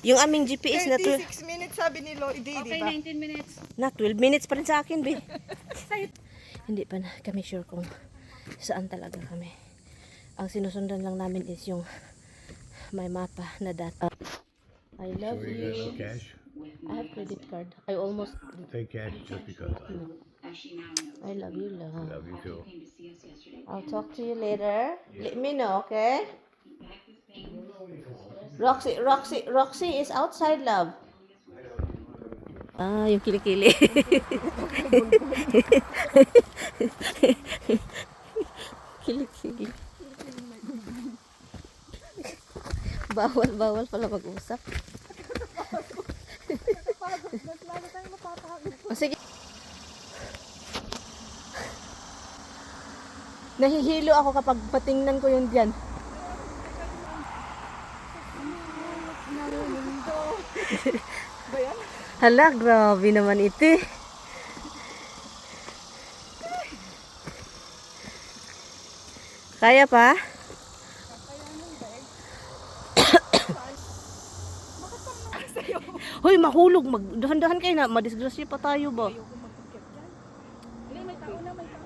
Yung aming GPS na 36 minutes sabi ni Lloyd, Okay, di ba? 19 minutes. na 12 minutes pa rin sa akin, be. Hindi pa na kami sure kung saan talaga kami. Ang sinusundan lang namin is yung may mapa na data. I love So you got no you. cash? I have credit card. I almost. Take cash just because. I love you, love. Love you too. I'll talk to you later. Let me know, okay? Roxy is outside, love. Ah, yung kilikili. Kilikili. Bawal pala mag-usap. O, sige. Nahihilo ako kapag patingnan ko yun dyan. Hala, grabe naman ito. Kaya pa? Hoy, mahulog. Dahan-dahan kayo na. Madisgrasya pa tayo ba? Hindi, may tao na, may tao.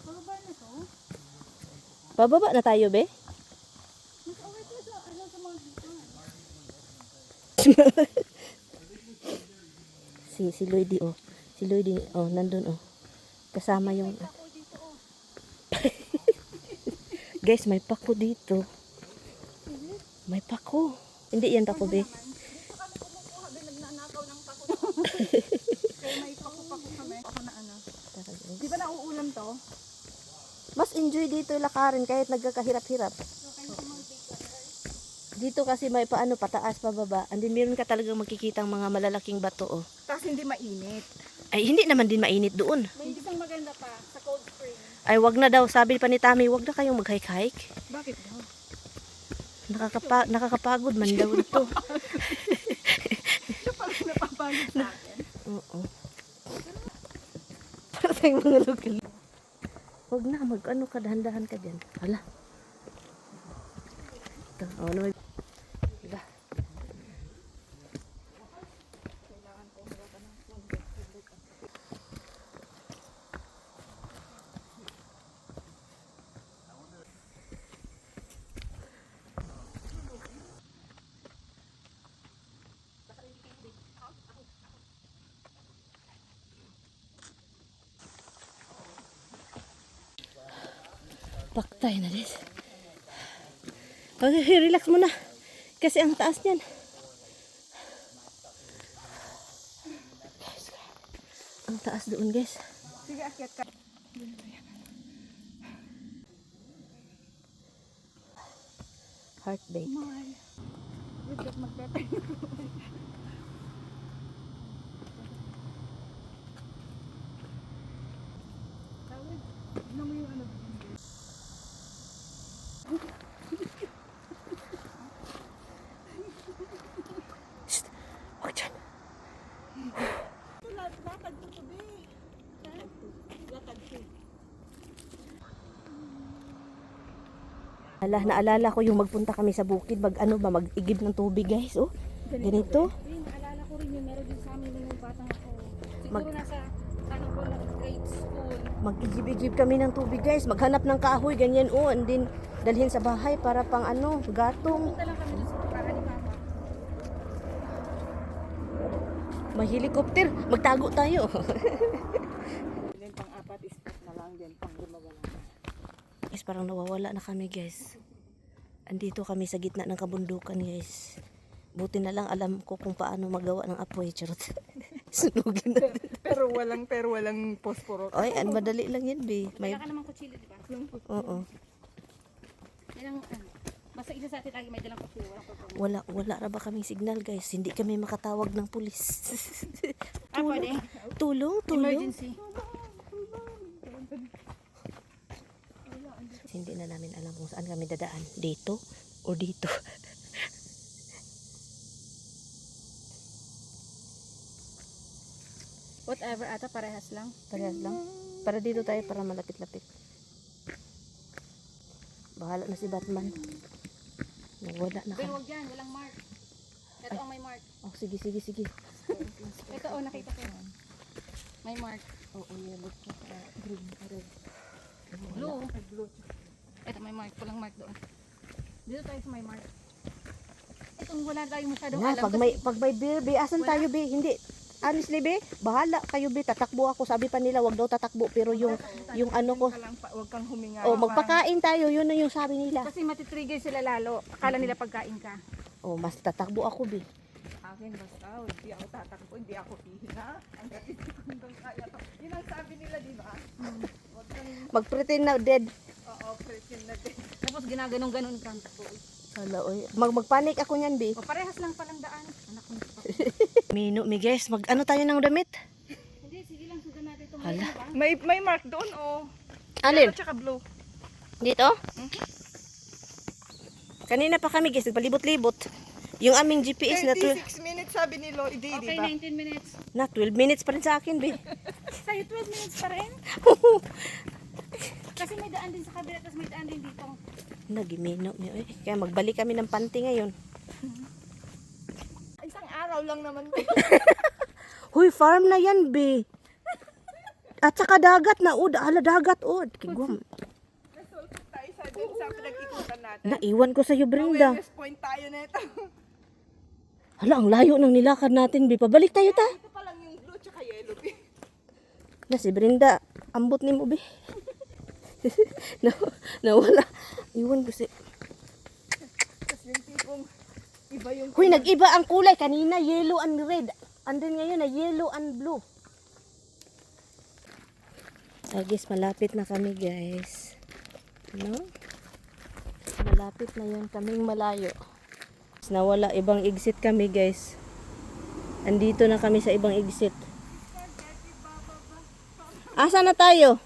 Pababa na to. Bababa na tayo, be? Mas okay pa sa, sa mga dito. Si Lloydie, oh. Si Lloydie, oh, nandun, oh. Kasama yung... Guys, may pako dito. May pako. Hindi yan pako, be. Dito kami kumukuha, nagnanakaw ng pako. Kaya may pako-pako kami. Ako na ano. Di ba nauulam to? Mas enjoy dito lakarin kahit nagkakahirap-hirap. Dito kasi may paano pataas pababa. And then meron ka talagang makikitang mga malalaking bato, oh. Tapos hindi mainit. Ay, hindi naman din mainit doon. May isang maganda pa sa Cold Spring. Ay, wag na daw. Sabi pa ni Tami, wag na kayong mag-hike-hike. Bakit daw? Nakakapagod man daw ito. Siya pala napapagod sa akin. Oo. Para tayong mga lokal. Wag na, mag-ano ka, dahan-dahan ka dyan. Hala. Ito, ano mag... Diba? Paktay na din. Okay, relax muna. Kasi ang taas niyan. Guys, ang taas doon, guys. Sige, akyat ka. Heartbeat. Wait, magtatay. Tawid. Ano mo yung ano? Shh! Huwag dyan. Lakad to today. Lakad to. Naalala ko yung magpunta kami sa bukid, mag-igib ng tubig, guys. Oh, ganito. Naalala ko rin yung meron din sa amin nung batang ako. Siguro nasa, ano ko, grade school. Mag-igib-igib kami ng tubig, guys. Maghanap ng kahoy, ganyan, oh. And then, dalhin sa bahay para pang ano, gatong. Punta lang kami doon sa tukaran ni Mama. May helicopter. Magtago tayo. Then pang-apat is na lang din. Pang-lima wala na. Guys, parang nawawala na kami, guys. Andito kami sa gitna ng kabundukan, guys. Buti na lang alam ko kung paano magawa ng apoy. Charot. Sunugin na. Pero walang posporo. Oy, madali lang yan, be. Wala ka namang kutsilyo, di ba? Oo. Yan ang, basta isa sa atin lagi may dalang kutsilyo. Walang kutsilyo. Wala ra ba kaming signal, guys? Hindi kami makatawag ng pulis. Pwede. Tulong. Emergency. Hindi na namin alam kung saan kami dadaan. Dito o dito. Whatever ata, parehas lang. Parehas lang. Para dito tayo, para malapit-lapit. Bahala na si Batman. Wala na Pero ka. wag yan, walang mark. Ito ang may mark. Oh, sige, sige, sige. Ito nakita ko. May mark. Oo, yellow ko. Green, red. Blue. Blue. Ito may mark, walang mark doon. Dito tayo sa may mark. Itong wala tayong masyadong Na, alam. pag may beer, be, asan tayo, be? Hindi. Honestly, be, bahala kayo, be. Tatakbo ako. Sabi pa nila, wag daw tatakbo. Pero yung ano ko, Huwag kang huminga. oh, magpakain tayo. Yun na yung sabi nila. Kasi matitrigger sila lalo. Akala nila pagkain ka. Oh, mas tatakbo ako, be. Akin basta, hindi ako tatakbo, hindi ako hihinga. Ang gatit ko doon kaya to. Yun ang sabi nila, di ba? Huwag kang, Mag-pretend na dead. oo, pretend na din. Tapos ginaganong-ganon ka. Hala, oy. Magpanik ako niyan, be. O parehas lang palang daan. Anak mo. Mino, mi guys, ano tayo ng damit? Hindi, sige lang sudan natin itong Hala. May mark doon, oh. Alin? Yellow tsaka blue. Dito? Kanina pa kami guys, nagpalibot-libot. Yung aming GPS na 36 minutes sabi ni Lo, di Okay, ba? 19 minutes. 12 minutes pa rin sa akin, be. Sa'yo 12 minutes pa rin? Kasi may daan din sa kabila, tapos may daan din dito. Nagimino, mi oy. Kaya magbalik kami ng panty ngayon. Isang araw lang naman. Huy, farm na yan, be. At saka dagat na, od. Hala, dagat, od. Kigwam. Result tayo sa dun sa pinag-ikutan natin. Naiwan ko sa'yo, Brenda. Awareness point tayo nito. Hala, ang layo ng nilakad natin, be. Pabalik tayo, ta. Ito pa lang yung blue tsaka yellow. Na si Brenda, ambot ni mo, be. Nawala. Iwan ko si... Tapos yung tipong iba yung... Huy, nag-iba ang kulay. Kanina, yellow and red. And then ngayon, na yellow and blue. Ay, guys, malapit na kami, guys. No? Malapit na yun kaming malayo. Nawala, ibang exit kami, guys. Andito na kami sa ibang exit. Asa na tayo?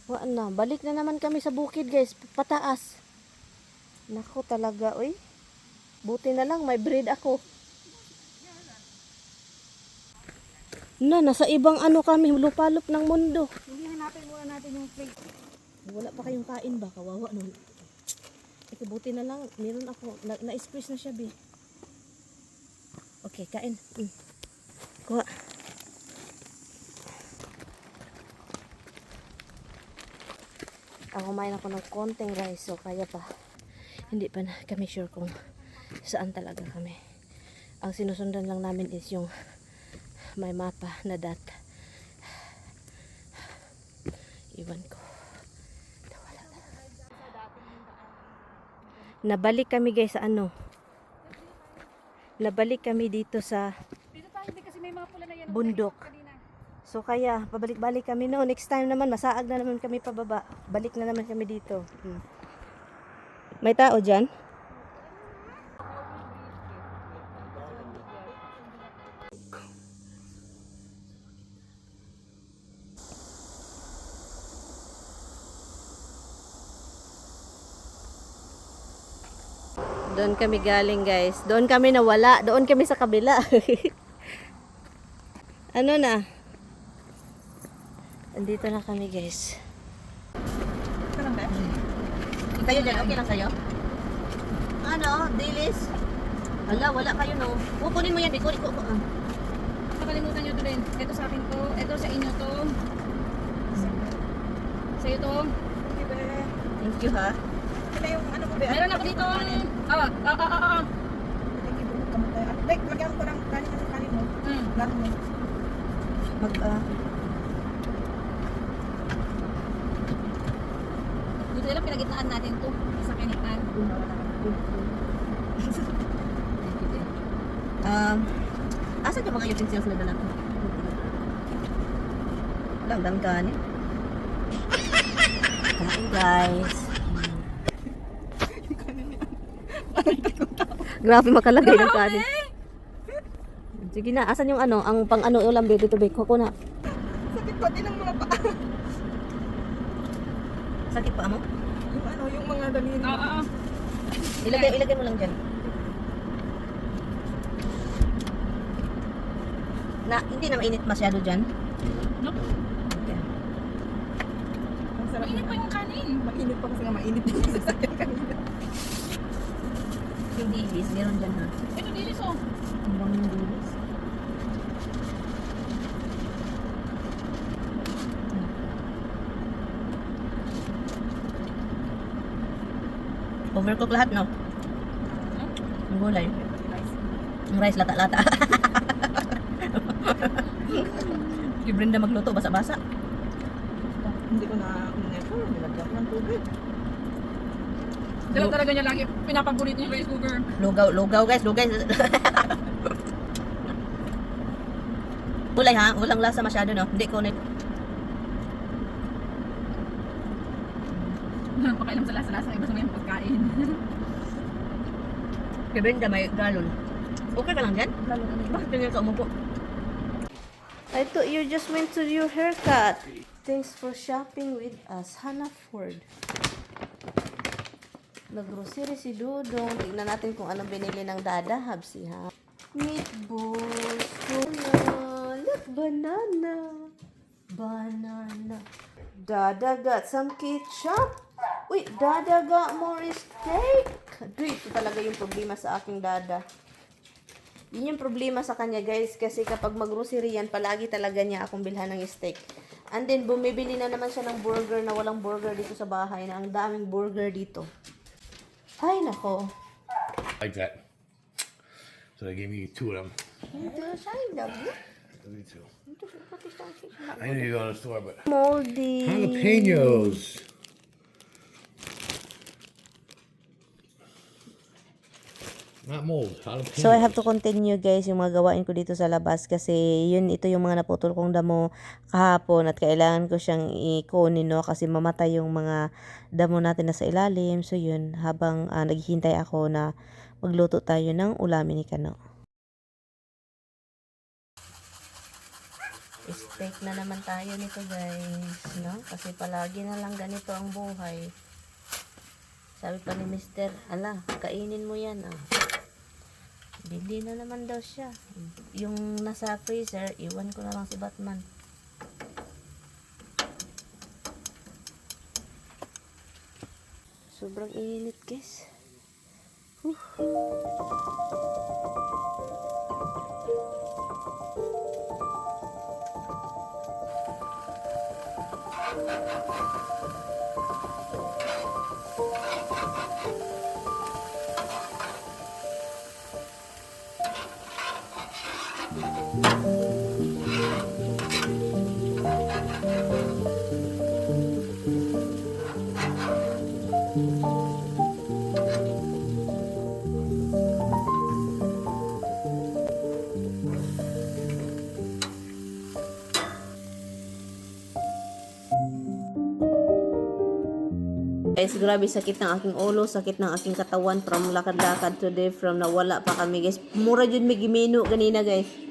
Wala na. Balik na naman kami sa bukid, guys. Pataas. Nako talaga, oy. Buti na lang, may bread ako. Nasa ibang ano kami, lupalop ng mundo. Hindi hanapin muna natin yung plate. Wala pa kayong kain ba? Kawawa nun. Ito, buti na lang. Meron ako. Na-squeeze na siya, be. Okay, kain. Kuha. Kumain ako ng konting rice, so kaya pa. Hindi pa na kami sure kung saan talaga kami. Ang sinusundan lang namin is yung may mapa na dot. Iwan ko. Nawala na. Nabalik kami guys sa ano. Nabalik kami dito sa Dito tayo, hindi kasi may mga pula na yan. bundok. Kanina. So kaya pabalik-balik kami no. Next time naman masaag na naman kami pababa. Balik na naman kami dito. May tao dyan? Doon kami galing guys. Doon kami nawala. Doon kami sa kabila. Ano na? Andito na kami guys. Ito lang ba? Kayo dyan, okay lang kayo? Ano? Dilis? Wala kayo no. Kukunin mo yan, di ko. Nakalimutan nyo to din. Ito sa akin to. Ito sa inyo to. Sa'yo to. Thank you ha. Ito yung ano mo ba? Meron ako dito. Like, lagyan ko ng kanin mo. Lahat mo. Dito lang pinagitnaan natin to. Sa kinitan. Asan yung mga utensils na dala ko? Wala, ang daming kanin. Kain guys. Grabe makalagay ng kanin. Sige na, asan yung ano, ang pang ano ulam dito be, ko na. Sakit pa din ang mga paa. Sakit pa mo? Yung ano, yung mga daliri. Ilagay mo lang dyan. Na, hindi na mainit masyado dyan. Nope. Okay. Mainit pa yung kanin. Mainit pa kasi nga mainit din sa sasakyan kanina. Yung dilis, meron dyan ha. Ito dilis oh. Ang bang yung dilis? Overcook lahat, no? Ang gulay. Ang rice, lata-lata. Si Brenda magluto, basa-basa. Hindi ko na never nilagyan ko ng tubig. Sila talaga niya lagi pinapaborito yung rice cooker. Lugaw, lugaw guys, lugaw. Gulay ha, walang lasa masyado, no? Hindi ko na... Walang pakailam sa lasa-lasa. Iba sa mga pagkain. Si Brenda may galon. Okay ka lang dyan? Lalo na Bakit ganyan ka umupo? I thought you just went to your haircut. Thanks for shopping with us, Hannah Ford. Nag-grocery si Dudong. Tignan natin kung anong binili ng Dada Habsi, ha? Meatballs. Banana. Look, banana. Banana. Dada got some ketchup. Uy, Dada got more steak. Ito talaga yung problema sa aking Dada. Yun yung problema sa kanya, guys. Kasi kapag mag-grocery yan, palagi talaga niya akong bilhan ng steak. And then, bumibili na naman siya ng burger na walang burger dito sa bahay. Na ang daming burger dito. Ay, nako. Like that. So they gave me 2 of them. I love you. Me too. I need to go to the store, but Moldy. jalapenos. Not mold, jalapenos. So, I have to continue, guys, yung mga gawain ko dito sa labas kasi ito yung mga naputol kong damo kahapon at kailangan ko siyang ikunin, no, kasi mamatay yung mga damo natin na sa ilalim. So, yun, habang naghihintay ako na magluto tayo ng ulamin ni Kano. Steak na naman tayo nito, guys, no? Kasi palagi na lang ganito ang buhay. Sabi pa ni Mr. Ala, kainin mo yan, ah. Bili na naman daw siya. Yung nasa freezer, iwan ko na lang si Batman. Sobrang init, guys. Guys, grabe sakit ng aking ulo, sakit ng aking katawan from lakad-lakad today, from nawala pa kami, guys. Mura jud may gimino ganina, guys.